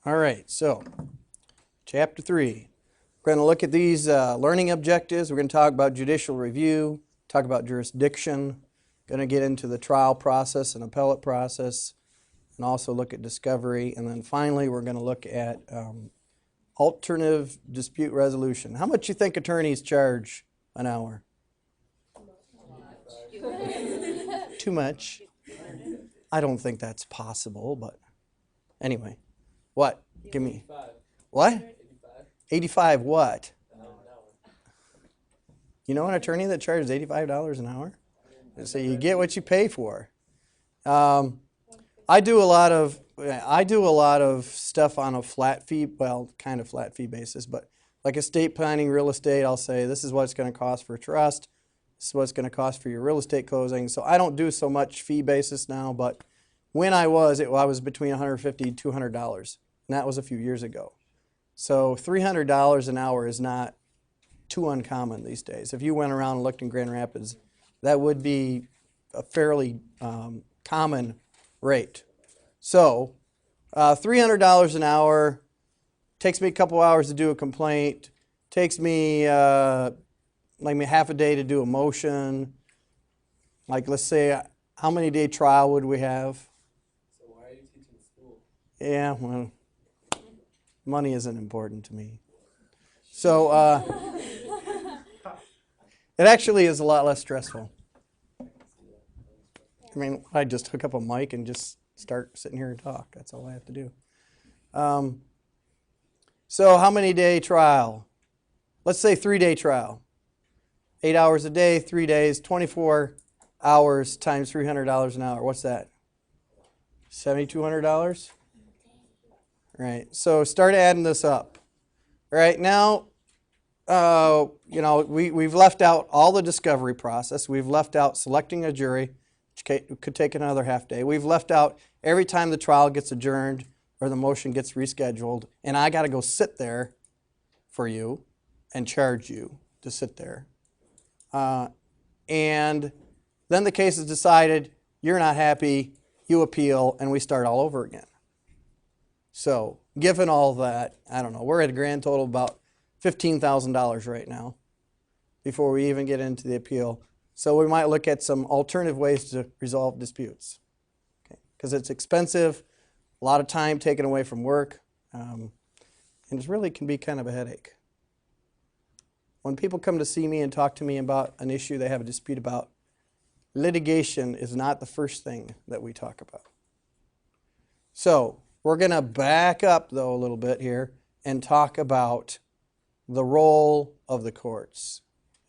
All right, so Chapter 3. We're going to look at these learning objectives. We're going to talk about judicial review, talk about jurisdiction, going to get into the trial process and appellate process, and also look at discovery. And then finally, we're going to look at alternative dispute resolution. How much you think attorneys charge an hour? Too much. I don't think that's possible, but anyway. What? Give me. What? 85 what? You know an attorney that charges $85 an hour? So you get what you pay for. I do a lot of stuff on a flat fee, well, kind of flat fee basis, but like estate planning, real estate, I'll say this is what it's going to cost for a trust. This is what it's going to cost for your real estate closing. So I don't do so much fee basis now, but when I was between $150 and $200, and that was a few years ago. So $300 an hour is not too uncommon these days. If you went around and looked in Grand Rapids, that would be a fairly common rate. So $300 an hour, takes me a couple hours to do a complaint, takes me like half a day to do a motion. Like let's say, how many day trial would we have? So why are you teaching school? Yeah, well, money isn't important to me. So it actually is a lot less stressful. I mean, I just hook up a mic and just start sitting here and talk. That's all I have to do. So how many day trial? Let's say 3-day trial. 8 hours a day, 3 days, 24 hours times $300 an hour. What's that? $7,200? Right. So start adding this up. All right. Now, we've left out all the discovery process. We've left out selecting a jury, which could take another half day. We've left out every time the trial gets adjourned or the motion gets rescheduled, and I got to go sit there for you and charge you to sit there. And then the case is decided, you're not happy, you appeal, and we start all over again. So, given all that, I don't know, we're at a grand total of about $15,000 right now before we even get into the appeal. So we might look at some alternative ways to resolve disputes. Because it's expensive, a lot of time taken away from work, and it really can be kind of a headache. When people come to see me and talk to me about an issue they have a dispute about, litigation is not the first thing that we talk about. So, we're going to back up, though, a little bit here and talk about the role of the courts.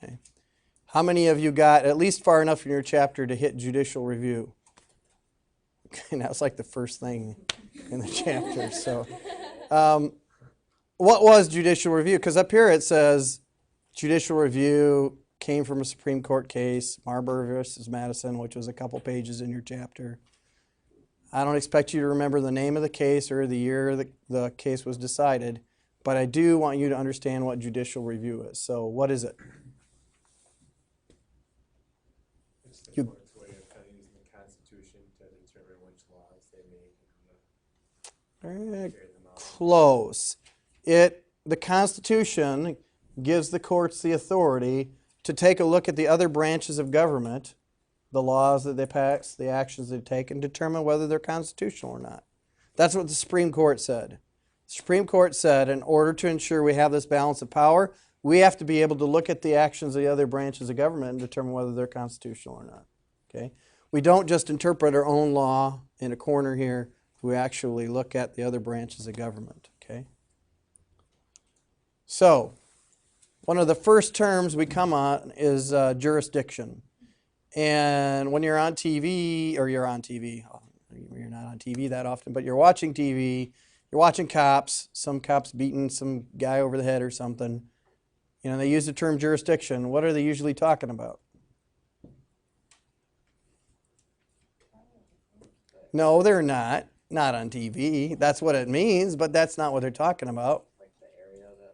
Okay. How many of you got at least far enough in your chapter to hit judicial review? Okay, that's like the first thing in the chapter. So, what was judicial review? Because up here it says judicial review came from a Supreme Court case, Marbury versus Madison, which was a couple pages in your chapter. I don't expect you to remember the name of the case or the year the case was decided, but I do want you to understand what judicial review is. So what is it? It's the court's way of kind of using the Constitution to determine which laws they make. Carry them out. Close. The Constitution gives the courts the authority to take a look at the other branches of government, the laws that they pass, the actions they take, and determine whether they're constitutional or not. That's what the Supreme Court said. The Supreme Court said in order to ensure we have this balance of power, we have to be able to look at the actions of the other branches of government and determine whether they're constitutional or not. Okay? We don't just interpret our own law in a corner here. We actually look at the other branches of government. Okay? So, one of the first terms we come on is jurisdiction. And when you're on TV, or you're on TV, you're not on TV that often, but you're watching TV, you're watching cops, some cops beating some guy over the head or something. You know, they use the term jurisdiction. What are they usually talking about? No, they're not. Not on TV. That's what it means, but that's not what they're talking about.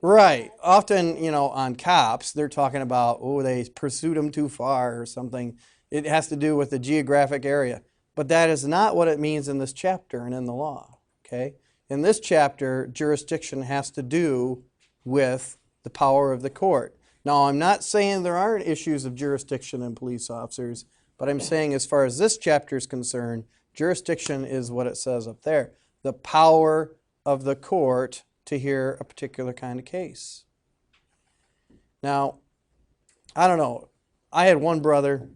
Right. Often, on cops, they're talking about, they pursued them too far or something. It has to do with the geographic area. But that is not what it means in this chapter and in the law. Okay? in this chapter, jurisdiction has to do with the power of the court. Now, I'm not saying there aren't issues of jurisdiction in police officers, but I'm saying as far as this chapter is concerned, jurisdiction is what it says up there. The power of the court to hear a particular kind of case. Now, I don't know. I had one brother.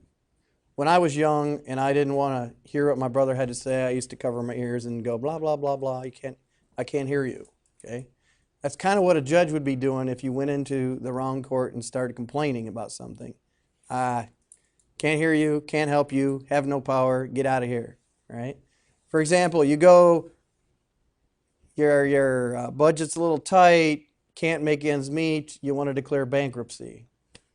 When I was young and I didn't want to hear what my brother had to say, I used to cover my ears and go blah, blah, blah, blah. I can't hear you. Okay? That's kind of what a judge would be doing if you went into the wrong court and started complaining about something. Can't hear you, can't help you, have no power, get out of here, right? For example, you go, your budget's a little tight, can't make ends meet, you want to declare bankruptcy.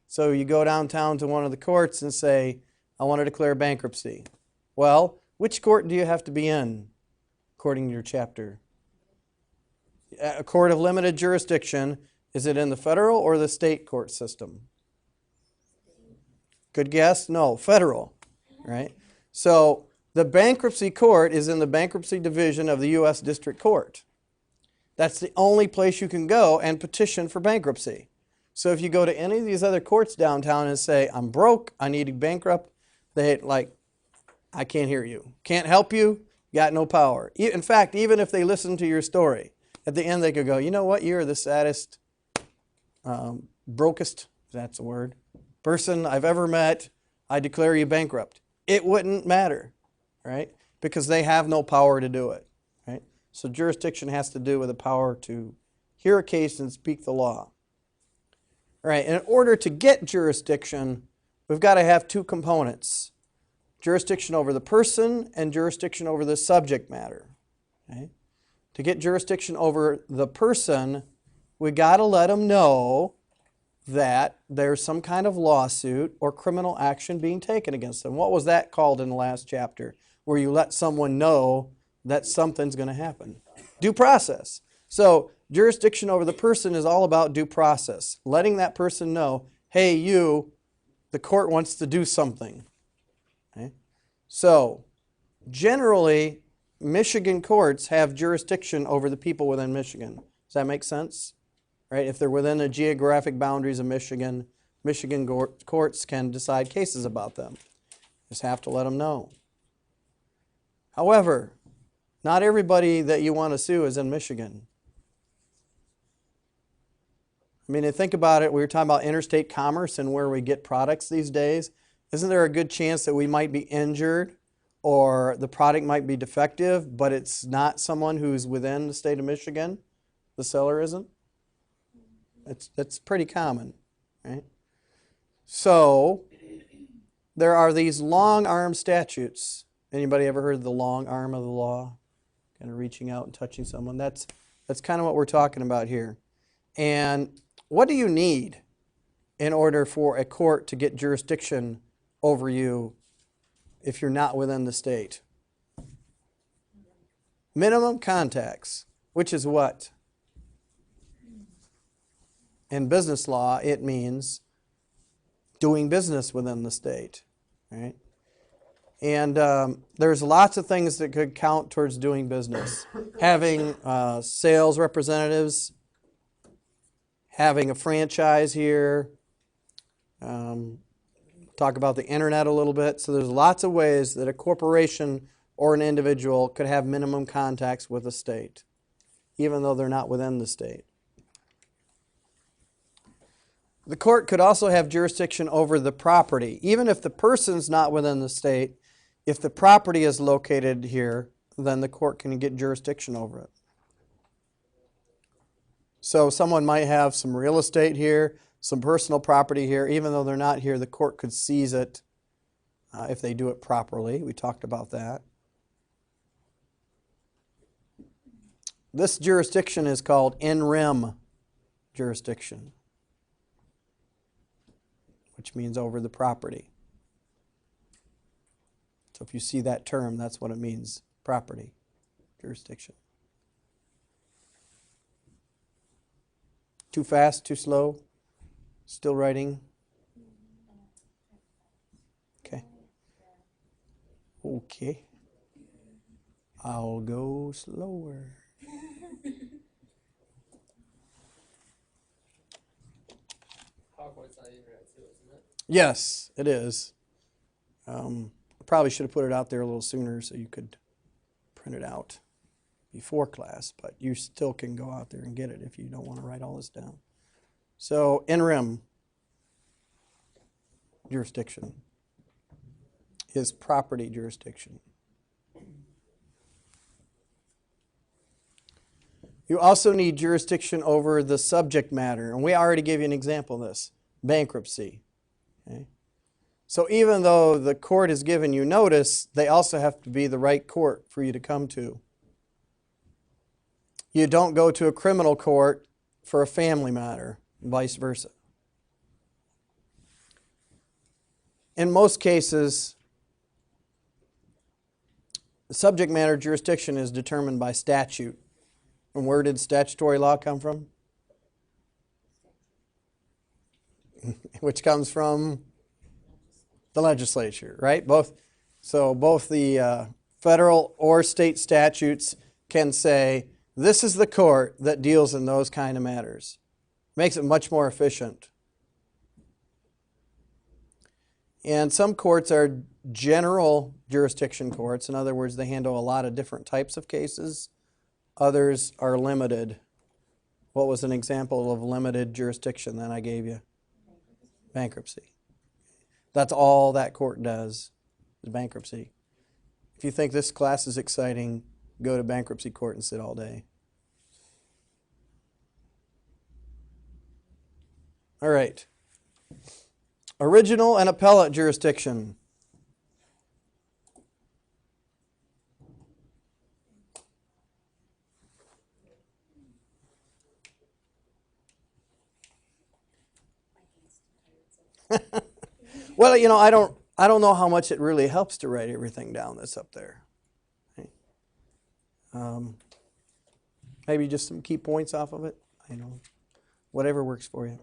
So you go downtown to one of the courts and say, I want to declare bankruptcy. Well, which court do you have to be in, according to your chapter? A court of limited jurisdiction, is it in the federal or the state court system? Good guess? No, federal, right? So the bankruptcy court is in the bankruptcy division of the U.S. District Court. That's the only place you can go and petition for bankruptcy. So if you go to any of these other courts downtown and say, I'm broke, I need to bankrupt, they like, I can't hear you. Can't help you, got no power. In fact, even if they listen to your story, at the end they could go, you know what, you're the saddest, brokest, that's a word, person I've ever met, I declare you bankrupt. It wouldn't matter, right? Because they have no power to do it, right? So jurisdiction has to do with the power to hear a case and speak the law. All right, in order to get jurisdiction, we've got to have two components. Jurisdiction over the person and jurisdiction over the subject matter. Okay? To get jurisdiction over the person, we got to let them know that there's some kind of lawsuit or criminal action being taken against them. What was that called in the last chapter, where you let someone know that something's going to happen? Due process. So jurisdiction over the person is all about due process, letting that person know, hey, you, the court wants to do something. Okay? So generally, Michigan courts have jurisdiction over the people within Michigan. Does that make sense? Right? If they're within the geographic boundaries of Michigan, Michigan courts can decide cases about them. Just have to let them know. However, not everybody that you want to sue is in Michigan. I mean, think about it. We were talking about interstate commerce and where we get products these days. Isn't there a good chance that we might be injured or the product might be defective, but it's not someone who's within the state of Michigan? The seller isn't? That's pretty common, right? So there are these long-arm statutes. Anybody ever heard of the long arm of the law? Kind of reaching out and touching someone. That's kind of what we're talking about here. And what do you need in order for a court to get jurisdiction over you if you're not within the state? Minimum contacts, which is what? In business law, it means doing business within the state, right? And there's lots of things that could count towards doing business. Having sales representatives, having a franchise here, talk about the internet a little bit. So there's lots of ways that a corporation or an individual could have minimum contacts with the state, even though they're not within the state. The court could also have jurisdiction over the property. Even if the person's not within the state, if the property is located here, then the court can get jurisdiction over it. So someone might have some real estate here, some personal property here. Even though they're not here, the court could seize it if they do it properly. We talked about that. This jurisdiction is called in rem jurisdiction, which means over the property. So if you see that term, that's what it means, property, jurisdiction. Too fast, too slow? Still writing? Okay. Okay. I'll go slower. Yes, it is. Probably should have put it out there a little sooner so you could print it out before class, but you still can go out there and get it if you don't want to write all this down. So, in rem jurisdiction is property jurisdiction. You also need jurisdiction over the subject matter, and we already gave you an example of this, bankruptcy. Okay? So even though the court has given you notice, they also have to be the right court for you to come to. You don't go to a criminal court for a family matter, and vice versa. In most cases, the subject matter jurisdiction is determined by statute. And where did statutory law come from? Which comes from the legislature, right? So both the federal or state statutes can say, this is the court that deals in those kind of matters. Makes it much more efficient. And some courts are general jurisdiction courts. In other words, they handle a lot of different types of cases. Others are limited. What was an example of limited jurisdiction that I gave you? Bankruptcy. That's all that court does, is bankruptcy. If you think this class is exciting, go to bankruptcy court and sit all day. All right. Original and appellate jurisdiction. Well, you know, I don't know how much it really helps to write everything down that's up there. Okay. Maybe just some key points off of it. I know, whatever works for you.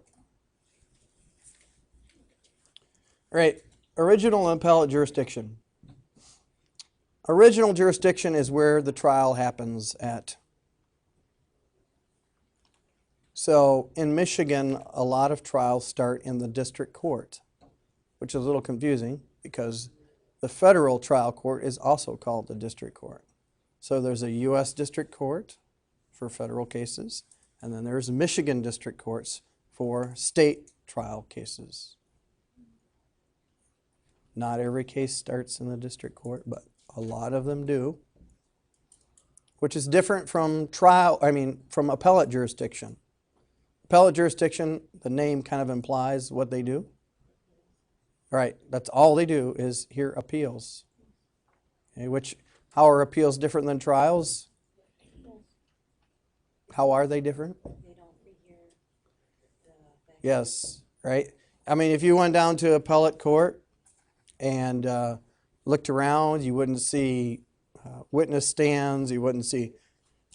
All right, original and appellate jurisdiction. Original jurisdiction is where the trial happens at. So in Michigan, a lot of trials start in the district court, which is a little confusing because the federal trial court is also called the district court. So there's a U.S. district court for federal cases, and then there's Michigan district courts for state trial cases. Not every case starts in the district court, but a lot of them do, which is different from from appellate jurisdiction. Appellate jurisdiction, the name kind of implies what they do. Right, that's all they do is hear appeals. Okay, how are appeals different than trials? How are they different? They don't rehear the Yes, right. I mean, if you went down to appellate court and looked around, you wouldn't see witness stands, you wouldn't see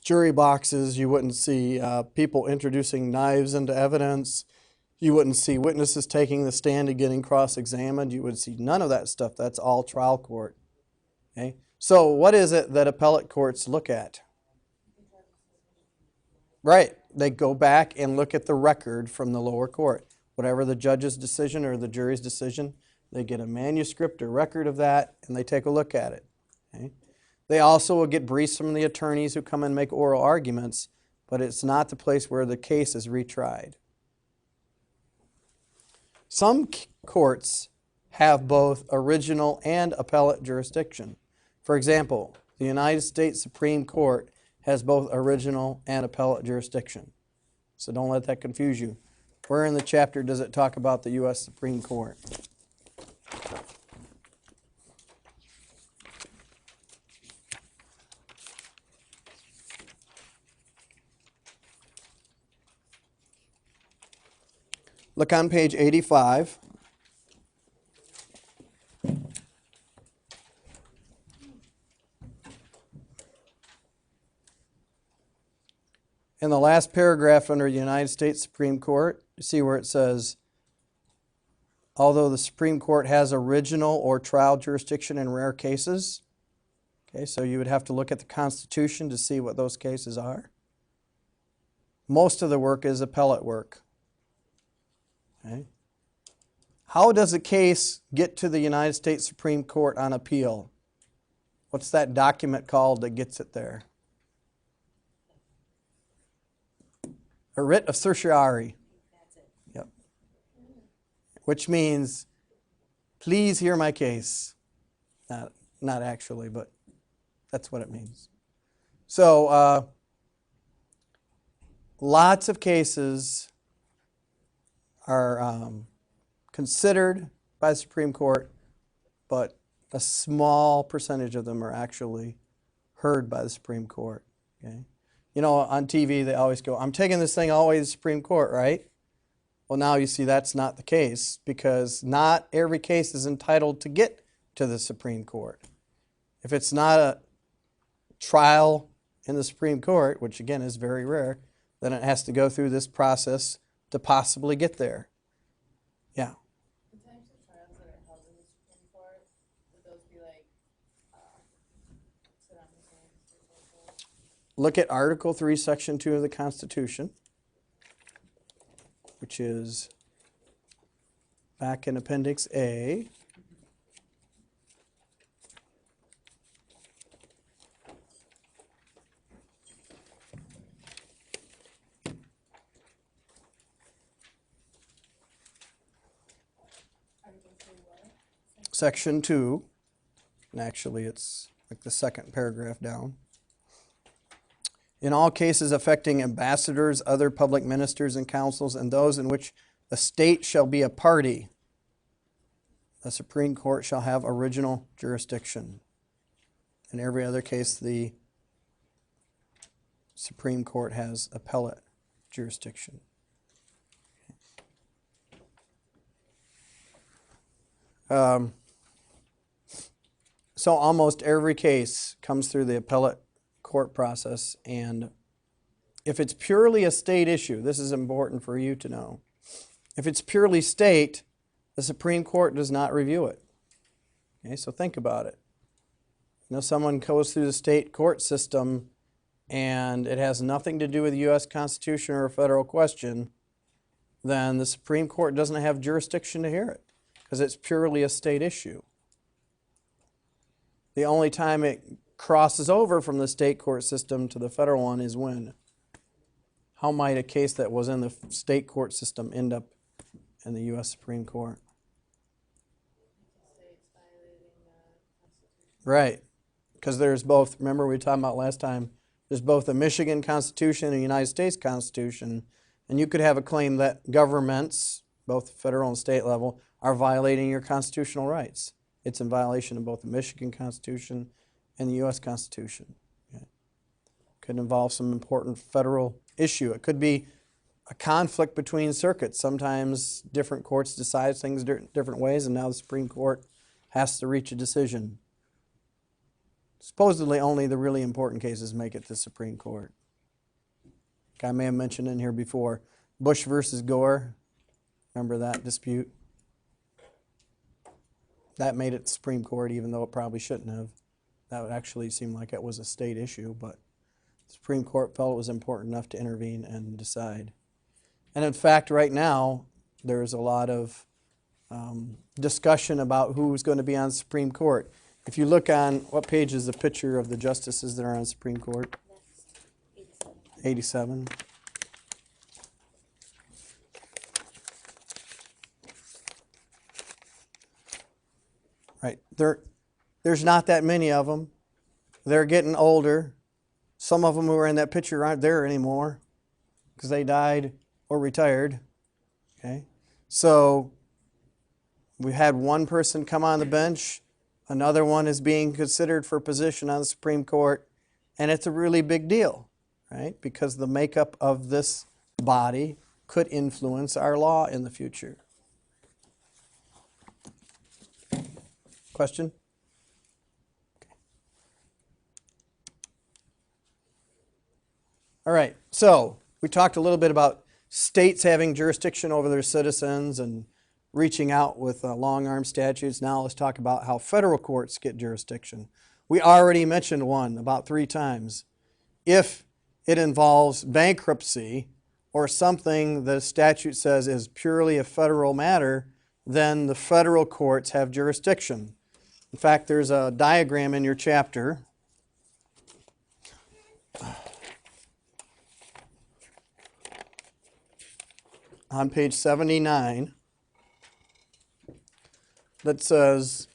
jury boxes, you wouldn't see people introducing knives into evidence, you wouldn't see witnesses taking the stand and getting cross-examined, you would see none of that stuff. That's all trial court. Okay? So what is it that appellate courts look at? Right. They go back and look at the record from the lower court. Whatever the judge's decision or the jury's decision, they get a manuscript or record of that, and they take a look at it. Okay? They also will get briefs from the attorneys who come and make oral arguments, but it's not the place where the case is retried. Some courts have both original and appellate jurisdiction. For example, the United States Supreme Court has both original and appellate jurisdiction. So don't let that confuse you. Where in the chapter does it talk about the U.S. Supreme Court? Look on page 85. In the last paragraph under the United States Supreme Court, you see where it says, although the Supreme Court has original or trial jurisdiction in rare cases. Okay, so you would have to look at the Constitution to see what those cases are. Most of the work is appellate work. Okay. How does a case get to the United States Supreme Court on appeal? What's that document called that gets it there? A writ of certiorari. That's it. Yep. Which means, please hear my case. Not actually, but that's what it means. So, lots of cases are considered by the Supreme Court, but a small percentage of them are actually heard by the Supreme Court. Okay? You know, on TV they always go, I'm taking this thing all the way to the Supreme Court, right? Well, now you see that's not the case, because not every case is entitled to get to the Supreme Court. If it's not a trial in the Supreme Court, which again is very rare, then it has to go through this process to possibly get there. Yeah. The types of trials that are held in the Supreme Court, would those be like, sit on the same? Look at Article 3, Section 2 of the Constitution, which is back in Appendix A. Section 2, and actually it's like the second paragraph down. In all cases affecting ambassadors, other public ministers and councils, and those in which the state shall be a party, the Supreme Court shall have original jurisdiction. In every other case, the Supreme Court has appellate jurisdiction. So almost every case comes through the appellate court process, and if it's purely a state issue, this is important for you to know. If it's purely state, the Supreme Court does not review it. Okay, so think about it. You know, someone goes through the state court system and it has nothing to do with the U.S. Constitution or a federal question, then the Supreme Court doesn't have jurisdiction to hear it because it's purely a state issue. The only time it crosses over from the state court system to the federal one is when? How might a case that was in the state court system end up in the U.S. Supreme Court? Right, because there's both, remember we were talking about last time, there's both a Michigan Constitution and a United States Constitution, and you could have a claim that governments, both federal and state level, are violating your constitutional rights. It's in violation of both the Michigan Constitution and the U.S. Constitution. Okay. Could involve some important federal issue. It could be a conflict between circuits. Sometimes different courts decide things different ways, and now the Supreme Court has to reach a decision. Supposedly only the really important cases make it to the Supreme Court. I may have mentioned in here before, Bush versus Gore. Remember that dispute? That made it to the Supreme Court, even though it probably shouldn't have. That would actually seem like it was a state issue, but the Supreme Court felt it was important enough to intervene and decide. And in fact, right now, there's a lot of discussion about who's going to be on the Supreme Court. If you look on, what page is the picture of the justices that are on the Supreme Court? Next, 87. Right. There's not that many of them. They're getting older. Some of them who are in that picture aren't there anymore because they died or retired. Okay. So we had one person come on the bench. Another one is being considered for position on the Supreme Court. And it's a really big deal, right? Because the makeup of this body could influence our law in the future. Question? Okay. All right, so we talked a little bit about states having jurisdiction over their citizens and reaching out with long-arm statutes. Now let's talk about how federal courts get jurisdiction. We already mentioned one about 3 times. If it involves bankruptcy or something the statute says is purely a federal matter, then the federal courts have jurisdiction. In fact, there's a diagram in your chapter on page 79 that says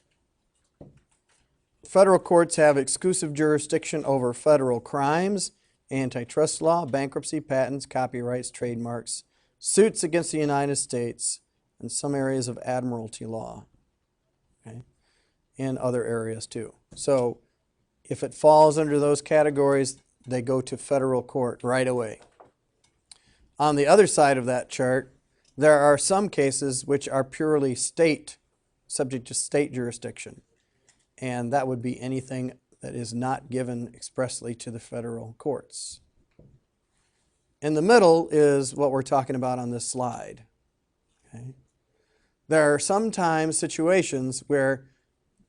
federal courts have exclusive jurisdiction over federal crimes, antitrust law, bankruptcy, patents, copyrights, trademarks, suits against the United States, and some areas of admiralty law, okay, and other areas too. So if it falls under those categories, they go to federal court right away. On the other side of that chart, there are some cases which are purely state, subject to state jurisdiction. And that would be anything that is not given expressly to the federal courts. In the middle is what we're talking about on this slide. Okay? There are sometimes situations where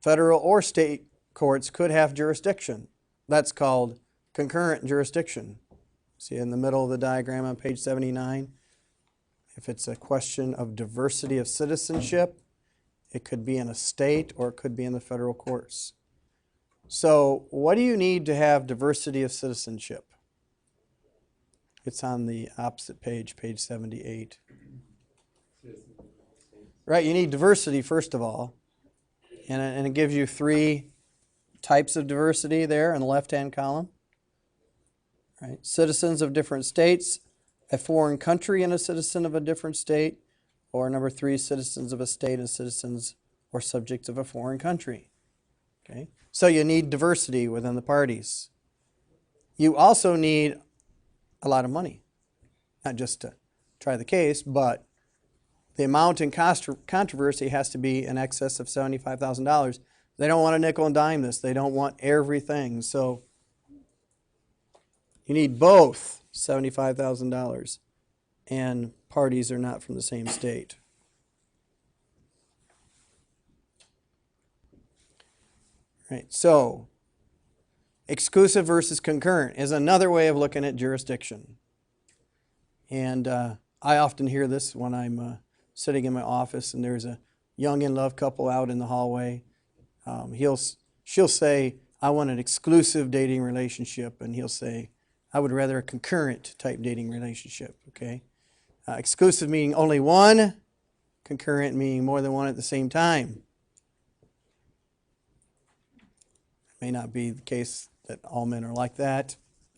federal or state courts could have jurisdiction. That's called concurrent jurisdiction. See in the middle of the diagram on page 79? If it's a question of diversity of citizenship, it could be in a state or it could be in the federal courts. So what do you need to have diversity of citizenship? It's on the opposite page, page 78. Right, you need diversity first of all. And it gives you 3 types of diversity there in the left-hand column. Right, citizens of different states, a foreign country and a citizen of a different state, or number 3, citizens of a state and citizens or subjects of a foreign country. Okay? So you need diversity within the parties. You also need a lot of money, not just to try the case, but the amount in controversy has to be in excess of $75,000. They don't want to nickel and dime this. They don't want everything. So you need both $75,000, and parties are not from the same state. Right, so exclusive versus concurrent is another way of looking at jurisdiction. And I often hear this when I'm sitting in my office and there's a young in love couple out in the hallway. She'll say, I want an exclusive dating relationship, and he'll say, I would rather a concurrent type dating relationship, okay? Exclusive meaning only one, concurrent meaning more than one at the same time. It may not be the case that all men are like that,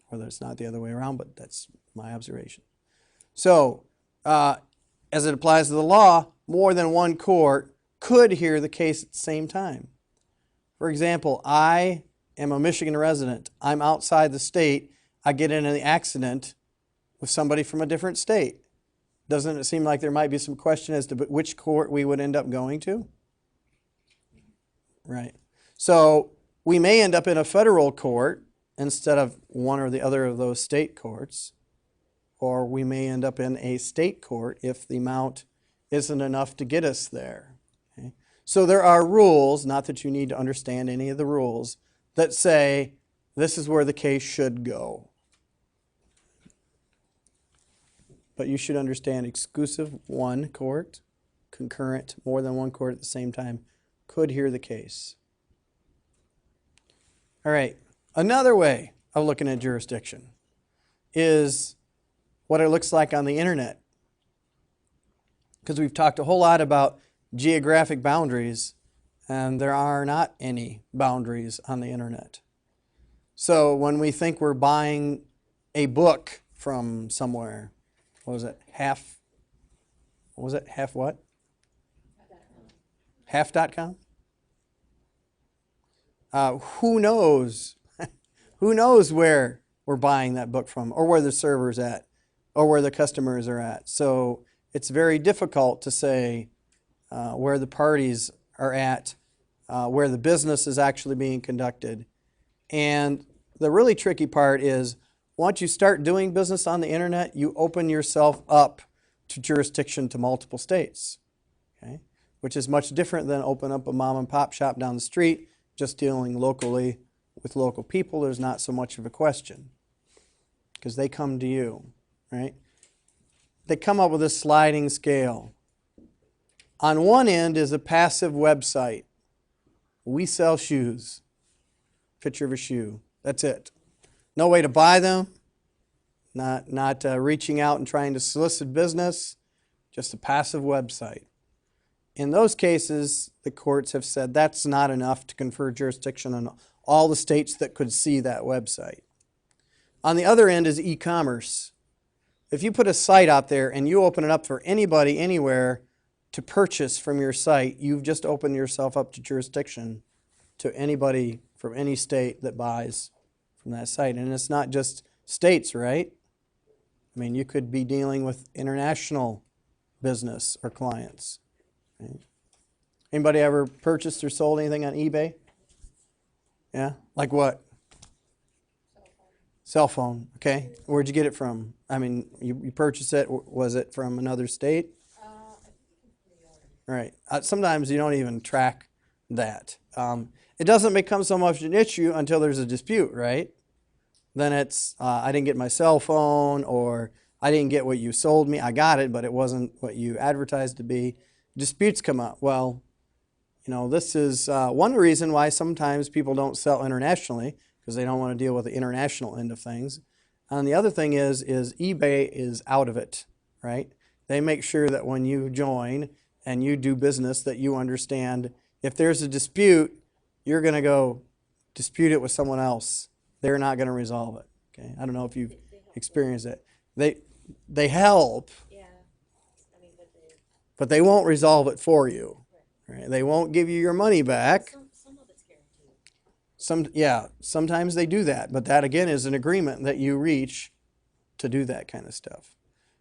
or that it's not the other way around, but that's my observation. So, as it applies to the law, more than one court could hear the case at the same time. For example, I am a Michigan resident. I'm outside the state. I get in an accident with somebody from a different state. Doesn't it seem like there might be some question as to which court we would end up going to? Right. So we may end up in a federal court instead of one or the other of those state courts. Or we may end up in a state court if the amount isn't enough to get us there. Okay? So there are rules, not that you need to understand any of the rules, that say this is where the case should go. But you should understand exclusive one court, concurrent more than one court at the same time could hear the case. All right, another way of looking at jurisdiction is what it looks like on the internet. Because we've talked a whole lot about geographic boundaries, and there are not any boundaries on the internet. So when we think we're buying a book from somewhere, what was it? Half what? Half.com? Who knows? Who knows where we're buying that book from, or where the server's at, or where the customers are at. So it's very difficult to say where the parties are at, where the business is actually being conducted. And the really tricky part is once you start doing business on the internet, you open yourself up to jurisdiction to multiple states, okay? Which is much different than open up a mom and pop shop down the street, just dealing locally with local people. There's not so much of a question because they come to you, right? They come up with a sliding scale. On one end is a passive website. We sell shoes. Picture of a shoe. That's it. No way to buy them. Not reaching out and trying to solicit business. Just a passive website. In those cases, the courts have said that's not enough to confer jurisdiction on all the states that could see that website. On the other end is e-commerce. If you put a site out there and you open it up for anybody, anywhere, to purchase from your site, you've just opened yourself up to jurisdiction to anybody from any state that buys from that site. And it's not just states, right? I mean, you could be dealing with international business or clients. Right? Anybody ever purchased or sold anything on eBay? Yeah? Like what? Cell phone. Okay. Where'd you get it from? I mean, you purchased it. Was it from another state? Right. Sometimes you don't even track that. It doesn't become so much an issue until there's a dispute, right? Then it's, I didn't get my cell phone, or I didn't get what you sold me. I got it, but it wasn't what you advertised to be. Disputes come up. Well, you know, this is one reason why sometimes people don't sell internationally, because they don't want to deal with the international end of things. And the other thing is eBay is out of it, right? They make sure that when you join and you do business, that you understand if there's a dispute, you're going to go dispute it with someone else. They're not going to resolve it. Okay, I don't know if you've experienced it. They help, Yeah. I mean, but they won't resolve it for you. Right? They won't give you your money back. some of it's guaranteed. Sometimes they do that, but that again is an agreement that you reach to do that kind of stuff.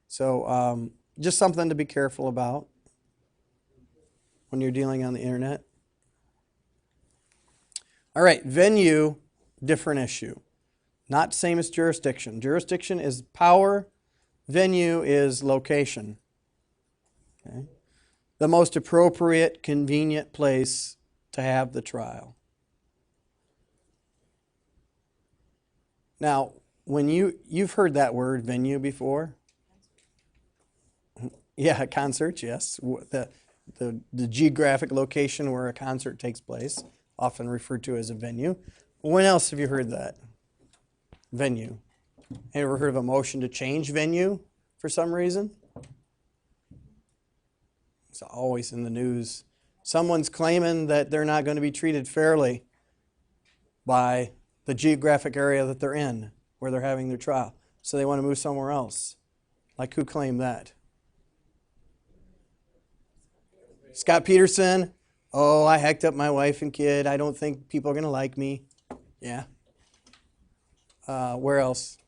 So just something to be careful about when you're dealing on the internet. All right, venue, different issue. Not same as jurisdiction. Jurisdiction is power. Venue is location. Okay? The most appropriate, convenient place to have the trial. Now, when you've heard that word venue before? Yeah, concerts, yes. The geographic location where a concert takes place, often referred to as a venue. When else have you heard that? Venue. Ever heard of a motion to change venue for some reason? It's always in the news. Someone's claiming that they're not going to be treated fairly by the geographic area that they're in, where they're having their trial. So they want to move somewhere else. Like who claimed that? Scott Peterson. Oh, I hacked up my wife and kid. I don't think people are going to like me. Yeah. Where else?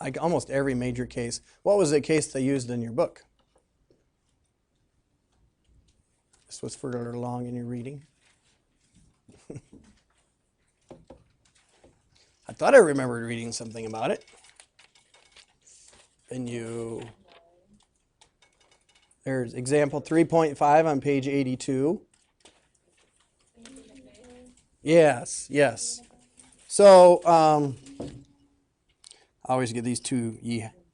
Like almost every major case. What was the case they used in your book? This was further along in your reading. I thought I remembered reading something about it. There's example 3.5 on page 82. Yes. So, I always get these two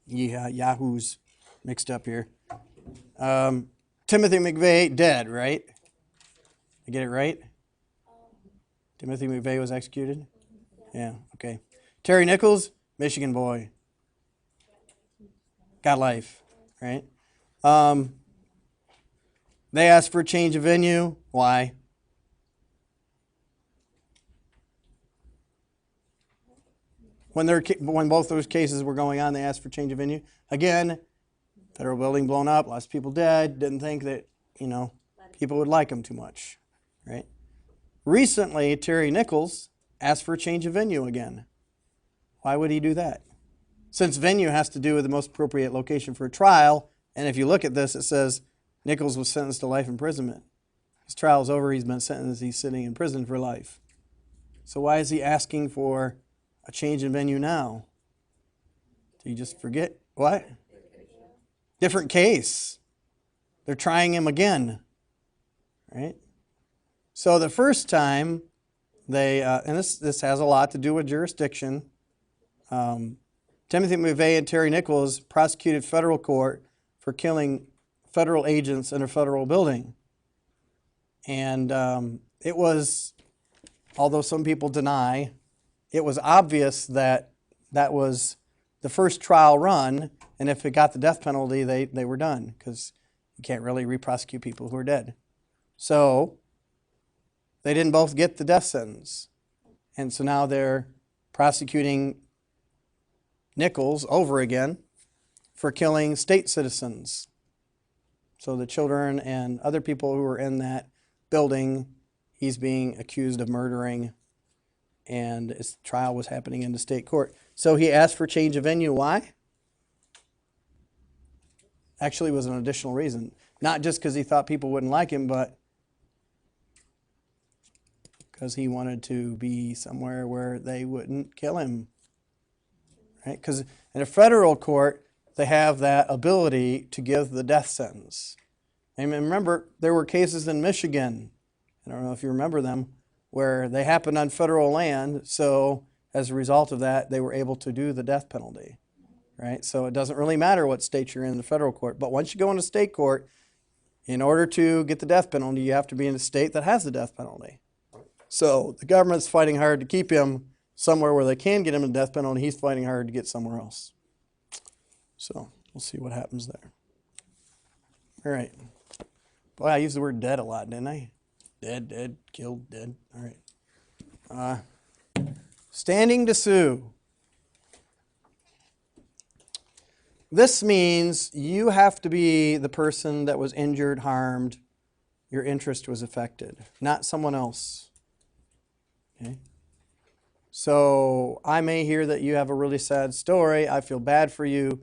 yahoos mixed up here. Timothy McVeigh, dead, right? I get it right? Timothy McVeigh was executed? Yeah, okay. Terry Nichols, Michigan boy. Got life, right? They asked for a change of venue. Why? When both those cases were going on, they asked for change of venue. Again, federal building blown up, lots of people dead. Didn't think that, people would like them too much, right? Recently, Terry Nichols asked for a change of venue again. Why would he do that? Since venue has to do with the most appropriate location for a trial, and if you look at this, it says Nichols was sentenced to life imprisonment. His trial's over, he's been sentenced, he's sitting in prison for life. So why is he asking for a change in venue now? Do you just forget? What? Different case. They're trying him again, right? So the first time they, and this has a lot to do with jurisdiction. Timothy McVeigh and Terry Nichols prosecuted federal court for killing federal agents in a federal building. And it was, although some people deny, it was obvious that that was the first trial run, and if it got the death penalty, they were done, because you can't really re-prosecute people who are dead. So they didn't both get the death sentence. And so now they're prosecuting Nichols over again for killing state citizens. So the children and other people who were in that building, he's being accused of murdering, and his trial was happening in the state court. So he asked for change of venue. Why? Actually, it was an additional reason. Not just because he thought people wouldn't like him, but because he wanted to be somewhere where they wouldn't kill him. Right? Because in a federal court, they have that ability to give the death sentence. And remember, there were cases in Michigan, I don't know if you remember them, where they happened on federal land, so as a result of that, they were able to do the death penalty. Right? So it doesn't really matter what state you're in the federal court, but once you go into state court, in order to get the death penalty, you have to be in a state that has the death penalty. So the government's fighting hard to keep him somewhere where they can get him the death penalty. He's fighting hard to get somewhere else. So we'll see what happens there. All right. Boy, I used the word dead a lot, didn't I? Dead, killed, dead. All right. Standing to sue. This means you have to be the person that was injured, harmed, your interest was affected, not someone else. Okay? So I may hear that you have a really sad story. I feel bad for you,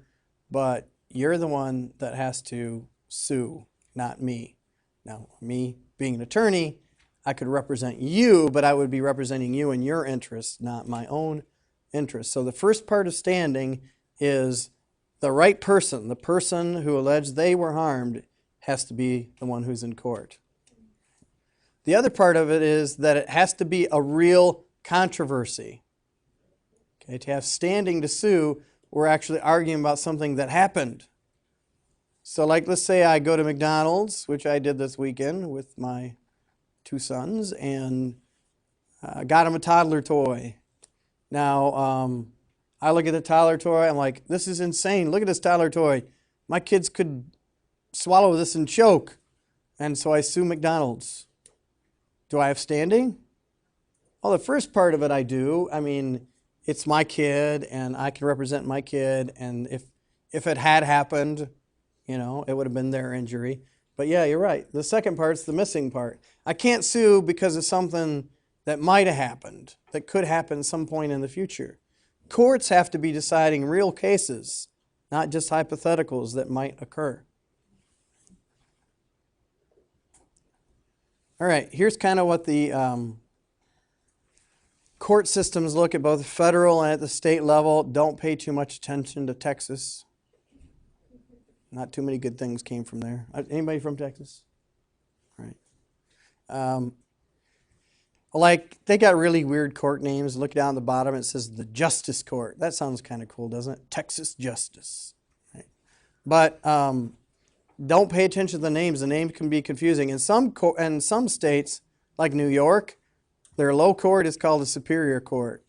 but you're the one that has to sue, not me. Now, me being an attorney, I could represent you, but I would be representing you in your interests, not my own interests. So the first part of standing is the right person, the person who alleged they were harmed, has to be the one who's in court. The other part of it is that it has to be a real controversy. Okay, to have standing to sue, we're actually arguing about something that happened. So like, let's say I go to McDonald's, which I did this weekend with my 2 sons, and got them a toddler toy. Now, I look at the toddler toy, I'm like, this is insane. Look at this toddler toy. My kids could swallow this and choke. And so I sue McDonald's. Do I have standing? Well, the first part of it I do. I mean, it's my kid, and I can represent my kid, and if it had happened, you know, it would have been their injury. But yeah, you're right. The second part's the missing part. I can't sue because of something that might have happened, that could happen at some point in the future. Courts have to be deciding real cases, not just hypotheticals that might occur. All right, here's kind of what the court systems look at both federal and at the state level. Don't pay too much attention to Texas. Not too many good things came from there. Anybody from Texas? All right. Like, they got really weird court names. Look down at the bottom, it says the Justice Court. That sounds kind of cool, doesn't it? Texas Justice. Right? But don't pay attention to the names. The names can be confusing. In some states, like New York, their low court is called a superior court.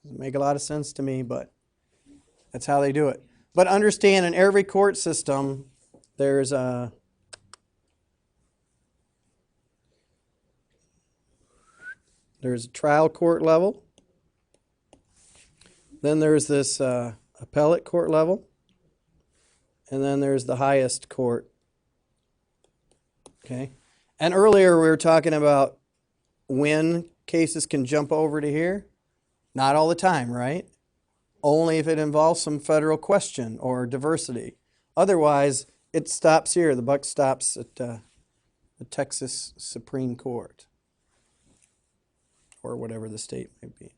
Doesn't make a lot of sense to me, but that's how they do it. But understand, in every court system, there's a trial court level. Then there's this appellate court level. And then there's the highest court. Okay? And earlier we were talking about when cases can jump over to here. Not all the time, right? Only if it involves some federal question or diversity. Otherwise, it stops here. The buck stops at the Texas Supreme Court, or whatever the state may be.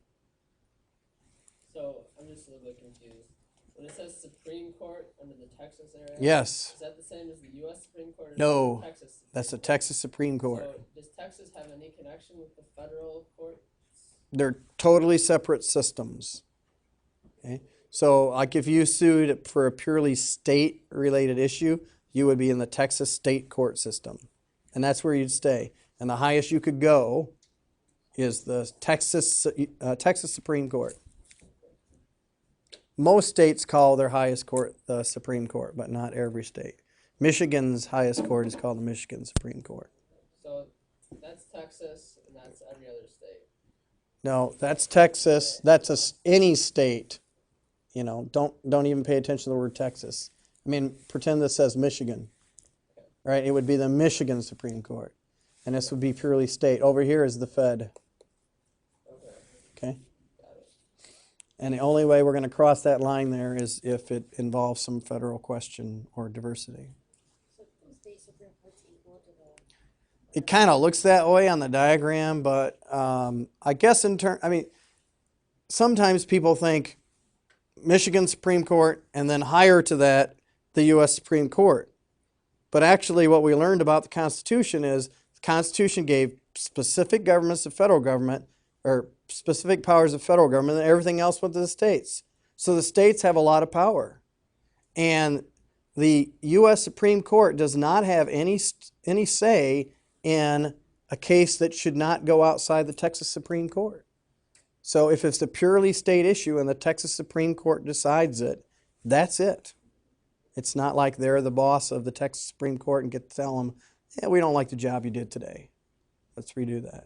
So I'm just a little bit confused. When it says Supreme Court under the Texas area, Yes. is that the same as the U.S. Supreme Court? Or No, is it Texas Supreme that's the Court? Texas Supreme Court. So does Texas have any connection with the federal court? They're totally separate systems. Okay? So like if you sued for a purely state-related issue, you would be in the Texas state court system. And that's where you'd stay. And the highest you could go is the Texas Supreme Court. Most states call their highest court the Supreme Court, but not every state. Michigan's highest court is called the Michigan Supreme Court. So that's Texas, and that's every other state. No, that's Texas. That's any state. You know, don't even pay attention to the word Texas. I mean, pretend this says Michigan, right? It would be the Michigan Supreme Court, and this would be purely state. Over here is the Fed. Okay. And the only way we're going to cross that line there is if it involves some federal question or diversity. So the state Supreme Court's equal to the. It kind of looks that way on the diagram, but I guess sometimes people think Michigan Supreme Court and then higher to that, the U.S. Supreme Court. But actually what we learned about the Constitution is the Constitution gave specific governments to federal government, or specific powers of federal government, and everything else went to the states. So the states have a lot of power. And the U.S. Supreme Court does not have any say in a case that should not go outside the Texas Supreme Court. So if it's a purely state issue and the Texas Supreme Court decides it, that's it. It's not like they're the boss of the Texas Supreme Court and get to tell them, yeah, we don't like the job you did today. Let's redo that.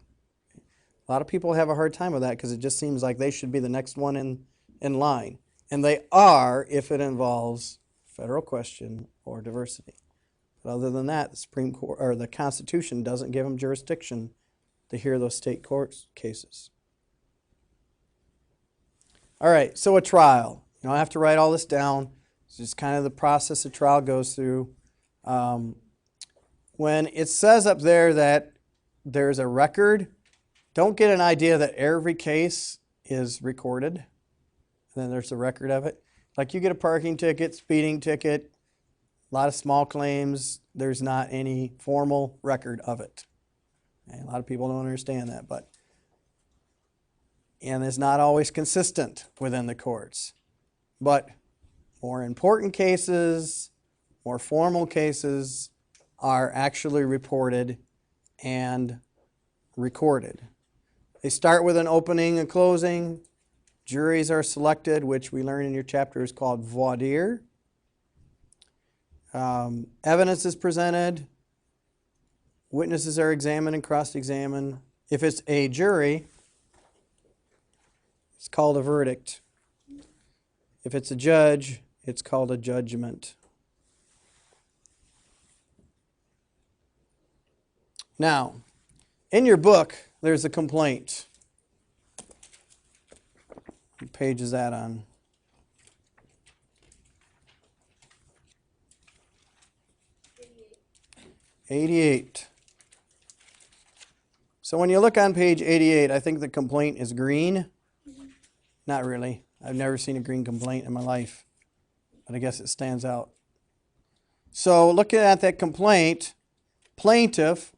A lot of people have a hard time with that because it just seems like they should be the next one in line. And they are if it involves federal question or diversity. But other than that, the Supreme Court or the Constitution doesn't give them jurisdiction to hear those state court cases. All right, so a trial. You don't have to write all this down. It's just kind of the process a trial goes through. When it says up there that there's a record, don't get an idea that every case is recorded, and then there's a record of it. Like you get a parking ticket, speeding ticket, a lot of small claims, there's not any formal record of it. And a lot of people don't understand that, and it's not always consistent within the courts. But more important cases, more formal cases are actually reported and recorded. They start with an opening and closing. Juries are selected, which we learn in your chapter is called voir dire. Evidence is presented. Witnesses are examined and cross-examined. If it's a jury, it's called a verdict. If it's a judge, it's called a judgment. Now, in your book, there's a complaint. What page is that on? 88. So when you look on page 88, I think the complaint is green. Not really. I've never seen a green complaint in my life, but I guess it stands out. So looking at that complaint, plaintiff,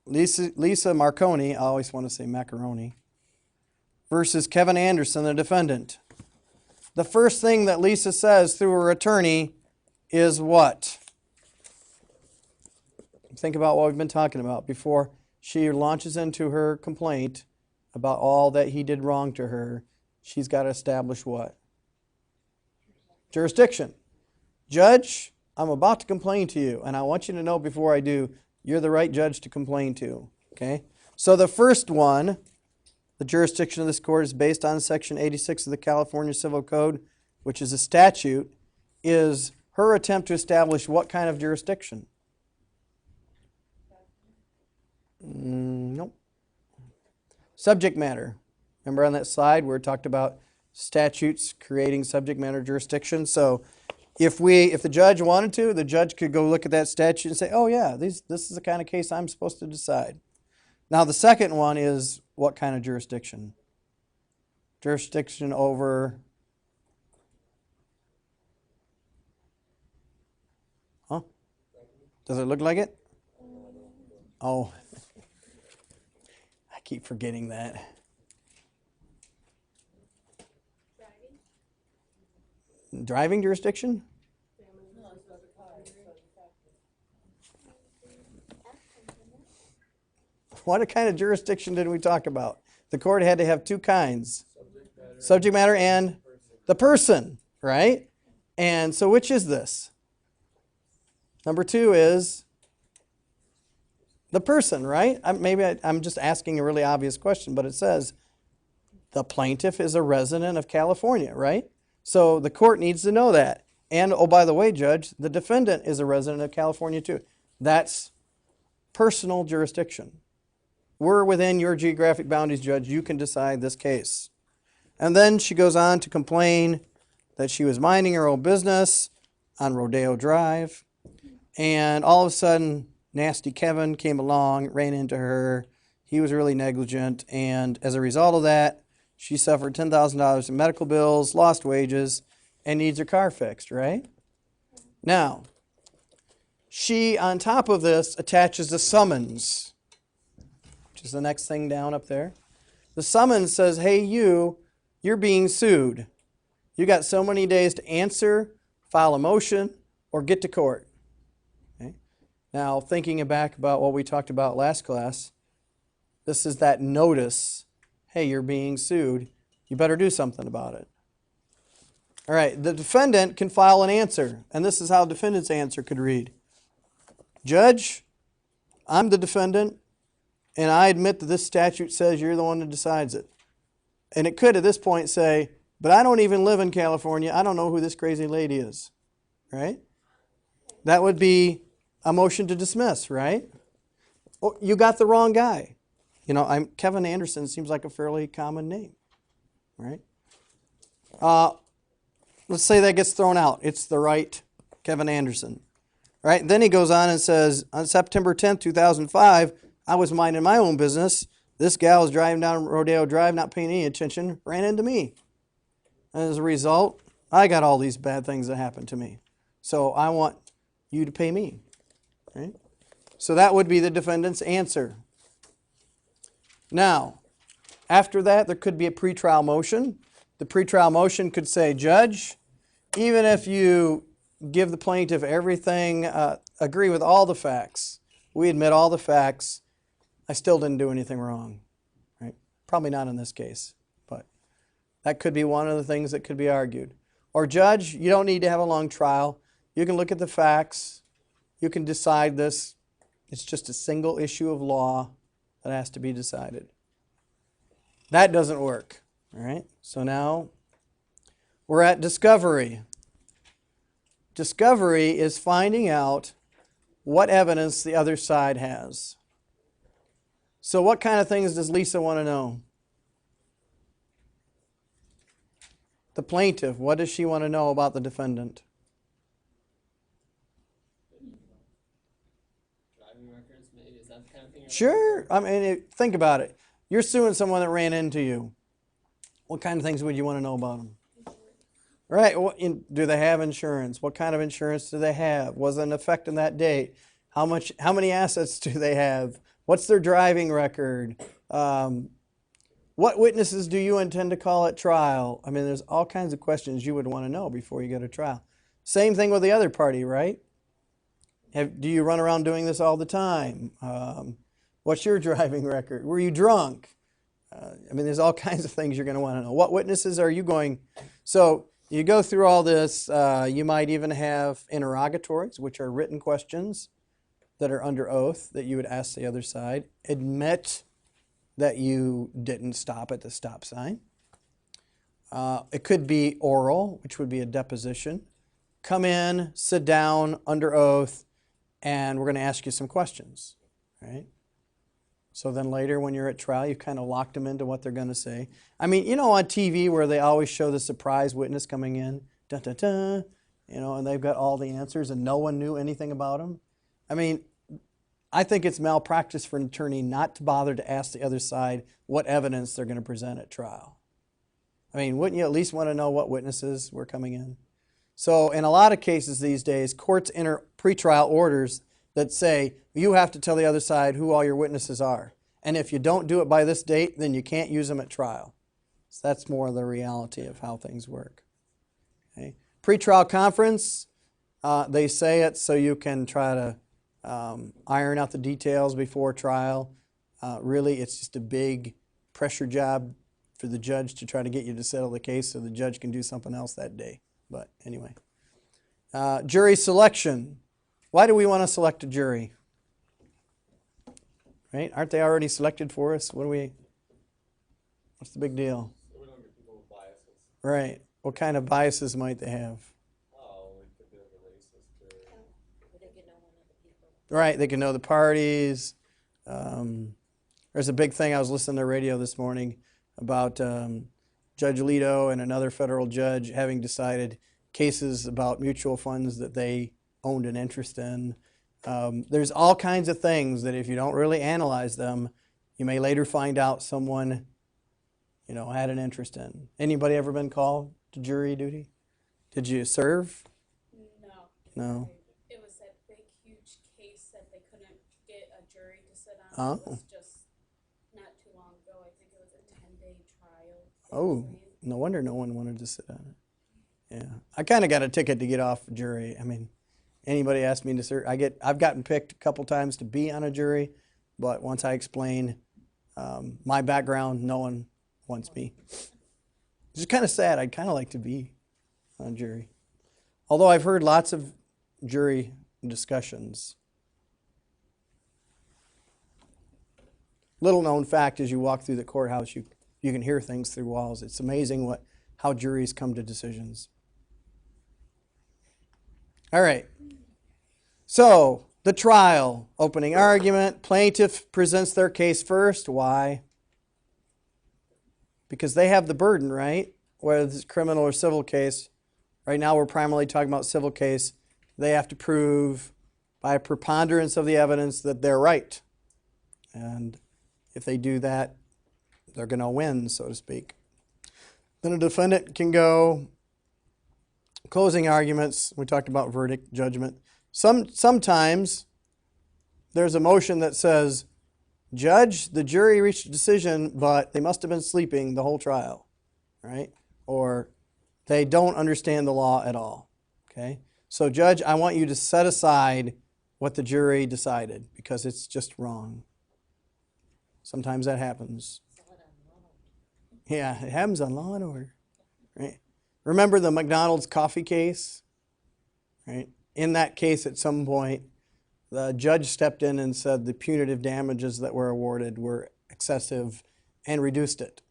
Lisa Marconi, I always want to say macaroni, versus Kevin Anderson, the defendant. The first thing that Lisa says through her attorney is what? Think about what we've been talking about before she launches into her complaint about all that he did wrong to her. She's got to establish what? Jurisdiction. Judge, I'm about to complain to you, and I want you to know before I do, you're the right judge to complain to. Okay? So the first one, the jurisdiction of this court is based on Section 86 of the California Civil Code, which is a statute, is her attempt to establish what kind of jurisdiction? Nope. Subject matter. Remember on that slide where it talked about statutes creating subject matter jurisdiction? So if the judge wanted to, the judge could go look at that statute and say, oh yeah, this is the kind of case I'm supposed to decide. Now the second one is what kind of jurisdiction? Jurisdiction over... Huh? Does it look like it? Oh. I keep forgetting that. driving jurisdiction? What kind of jurisdiction did we talk about? The court had to have two kinds. Subject matter and the person, right? And so which is this? Number 2 is the person, right? I'm just asking a really obvious question, but it says the plaintiff is a resident of California, right? So the court needs to know that. And, oh, by the way, Judge, the defendant is a resident of California too. That's personal jurisdiction. We're within your geographic boundaries, Judge. You can decide this case. And then she goes on to complain that she was minding her own business on Rodeo Drive. And all of a sudden, Nasty Kevin came along, ran into her. He was really negligent. And as a result of that, she suffered $10,000 in medical bills, lost wages, and needs her car fixed, right? Now, she, on top of this, attaches a summons, which is the next thing down up there. The summons says, hey, you're being sued. You got so many days to answer, file a motion, or get to court. Okay? Now, thinking back about what we talked about last class, this is that notice, hey, you're being sued. You better do something about it. All right, the defendant can file an answer, and this is how the defendant's answer could read. Judge, I'm the defendant, and I admit that this statute says you're the one that decides it. And it could at this point say, but I don't even live in California. I don't know who this crazy lady is, right? That would be a motion to dismiss, right? Oh, you got the wrong guy. You know, Kevin Anderson seems like a fairly common name, right? Let's say that gets thrown out. It's the right Kevin Anderson, right? Then he goes on and says, on September 10th, 2005, I was minding my own business. This gal was driving down Rodeo Drive, not paying any attention, ran into me. And as a result, I got all these bad things that happened to me. So I want you to pay me, right? So that would be the defendant's answer. Now, after that, there could be a pretrial motion. The pretrial motion could say, Judge, even if you give the plaintiff everything, agree with all the facts, we admit all the facts, I still didn't do anything wrong, right? Probably not in this case, but that could be one of the things that could be argued. Or, Judge, you don't need to have a long trial. You can look at the facts. You can decide this. It's just a single issue of law that has to be decided. That doesn't work, all right? So now we're at discovery. Discovery is finding out what evidence the other side has. So what kind of things does Lisa want to know? The plaintiff, what does she want to know about the defendant? Driving records, maybe, is that the kind of thing? Sure. I mean, think about it. You're suing someone that ran into you. What kind of things would you want to know about them? Right. Do they have insurance? What kind of insurance do they have? Was it in effect in that date? How many assets do they have? What's their driving record? What witnesses do you intend to call at trial? I mean, there's all kinds of questions you would want to know before you go to trial. Same thing with the other party, right? Do you run around doing this all the time? What's your driving record? Were you drunk? I mean, there's all kinds of things you're going to want to know. What witnesses are you going? So you go through all this. You might even have interrogatories, which are written questions that are under oath that you would ask the other side. Admit that you didn't stop at the stop sign. It could be oral, which would be a deposition. Come in, sit down under oath, and we're going to ask you some questions, right? So then later when you're at trial, you've kind of locked them into what they're going to say. I mean, you know on TV where they always show the surprise witness coming in, dun-dun-dun, you know, and they've got all the answers and no one knew anything about them? I mean, I think it's malpractice for an attorney not to bother to ask the other side what evidence they're going to present at trial. I mean, wouldn't you at least want to know what witnesses were coming in? So in a lot of cases these days, courts enter pretrial orders that say you have to tell the other side who all your witnesses are. And if you don't do it by this date, then you can't use them at trial. So that's more the reality of how things work. Okay? Pretrial conference, they say it so you can try to iron out the details before trial. Really, it's just a big pressure job for the judge to try to get you to settle the case so the judge can do something else that day. But anyway. Jury selection. Why do we want to select a jury? Right? Aren't they already selected for us? What's the big deal? So we don't get people with biases. Right. What kind of biases might they have? Oh, we could be like a racist or. But they can know one of the people. Right. They can know the parties. There's a big thing I was listening to the radio this morning about Judge Alito and another federal judge having decided cases about mutual funds that they owned an interest in. There's all kinds of things that if you don't really analyze them, you may later find out someone, had an interest in. Anybody ever been called to jury duty? Did you serve? No. No. It was that big, huge case that they couldn't get a jury to sit on. It Oh. was just not too long ago. I think it was a 10-day trial. Oh, no wonder no one wanted to sit on it. Yeah, I kind of got a ticket to get off jury. I mean, anybody asked me to serve, I've gotten picked a couple times to be on a jury, but once I explain my background, no one wants me. It's kind of sad. I'd kind of like to be on a jury. Although I've heard lots of jury discussions. Little known fact, as you walk through the courthouse, you can hear things through walls. It's amazing how juries come to decisions. All right. So, the trial, opening argument, plaintiff presents their case first. Why? Because they have the burden, right? Whether it's criminal or civil case. Right now we're primarily talking about civil case. They have to prove by a preponderance of the evidence that they're right. And if they do that, they're going to win, so to speak. Then a defendant can go closing arguments. We talked about verdict, judgment. Sometimes there's a motion that says, Judge, the jury reached a decision, but they must have been sleeping the whole trial, right? Or they don't understand the law at all, okay? So, Judge, I want you to set aside what the jury decided because it's just wrong. Sometimes that happens. Yeah, it happens on Law and Order, right? Remember the McDonald's coffee case, right? In that case, at some point, the judge stepped in and said the punitive damages that were awarded were excessive and reduced it,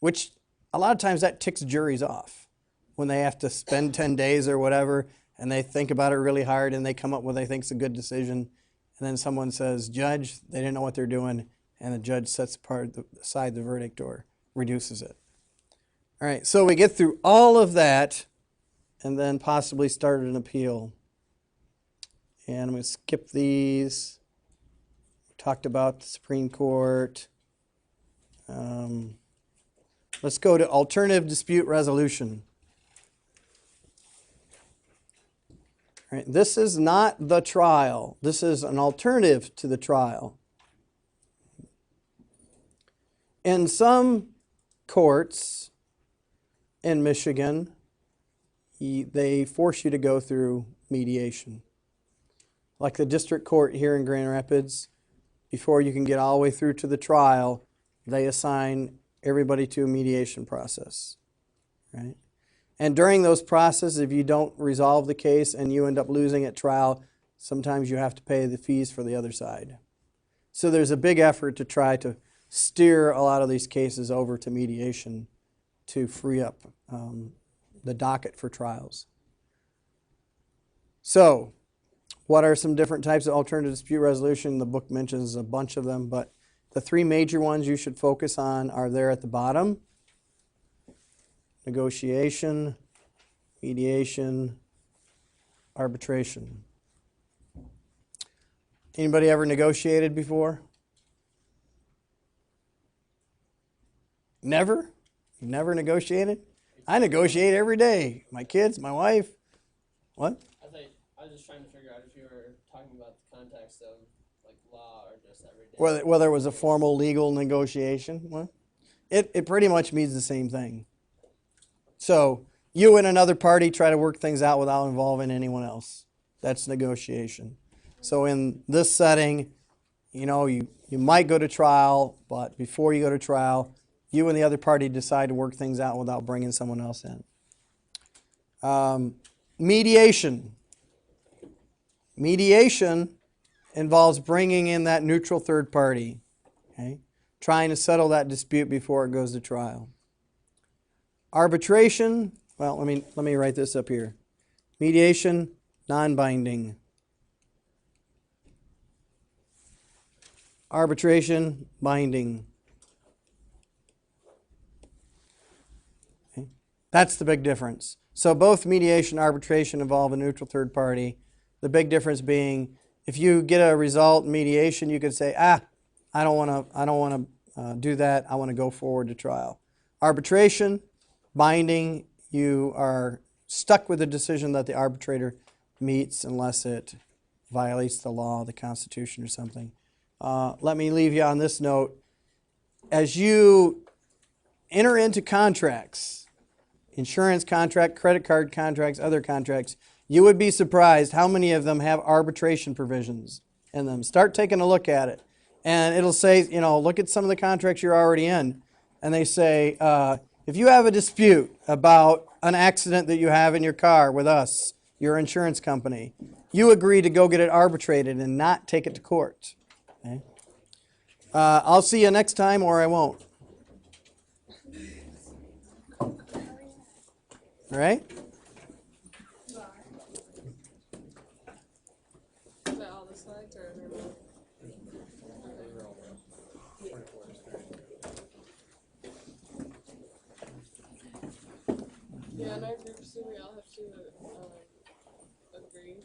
which a lot of times that ticks juries off when they have to spend 10 days or whatever, and they think about it really hard and they come up with what they think is a good decision, and then someone says, Judge, they didn't know what they're doing, and the judge sets aside the verdict or reduces it. All right, so we get through all of that and then possibly start an appeal. And I'm going to skip these. We talked about the Supreme Court. Let's go to alternative dispute resolution. All right, this is not the trial. This is an alternative to the trial. In some courts in Michigan, they force you to go through mediation. Like the district court here in Grand Rapids, before you can get all the way through to the trial, they assign everybody to a mediation process, right? And during those processes, if you don't resolve the case and you end up losing at trial, sometimes you have to pay the fees for the other side. So there's a big effort to try to steer a lot of these cases over to mediation to free up the docket for trials. So, what are some different types of alternative dispute resolution? The book mentions a bunch of them, but the three major ones you should focus on are there at the bottom. Negotiation, mediation, arbitration. Anybody ever negotiated before? Never? You've never negotiated? I negotiate every day. My kids, my wife. What? I was just trying to figure out if you were talking about the context of like law or just everyday. Whether it was a formal legal negotiation. Well, it pretty much means the same thing. So you and another party try to work things out without involving anyone else. That's negotiation. So in this setting, you might go to trial, but before you go to trial, you and the other party decide to work things out without bringing someone else in. Mediation. Mediation involves bringing in that neutral third party, okay? Trying to settle that dispute before it goes to trial. Arbitration, well, let me write this up here. Mediation, non-binding. Arbitration, binding. Okay. That's the big difference. So both mediation and arbitration involve a neutral third party. The big difference being, if you get a result in mediation, you could say, I don't want to do that. I want to go forward to trial. Arbitration, binding, you are stuck with the decision that the arbitrator meets unless it violates the law, the Constitution, or something. Let me leave you on this note. As you enter into contracts, insurance contract, credit card contracts, other contracts, you would be surprised how many of them have arbitration provisions in them. Start taking a look at it. And it'll say, look at some of the contracts you're already in. And they say, if you have a dispute about an accident that you have in your car with us, your insurance company, you agree to go get it arbitrated and not take it to court. Okay? I'll see you next time, or I won't. All right? Is that all the slides or are there more? Yeah, in our group, so we all have to agree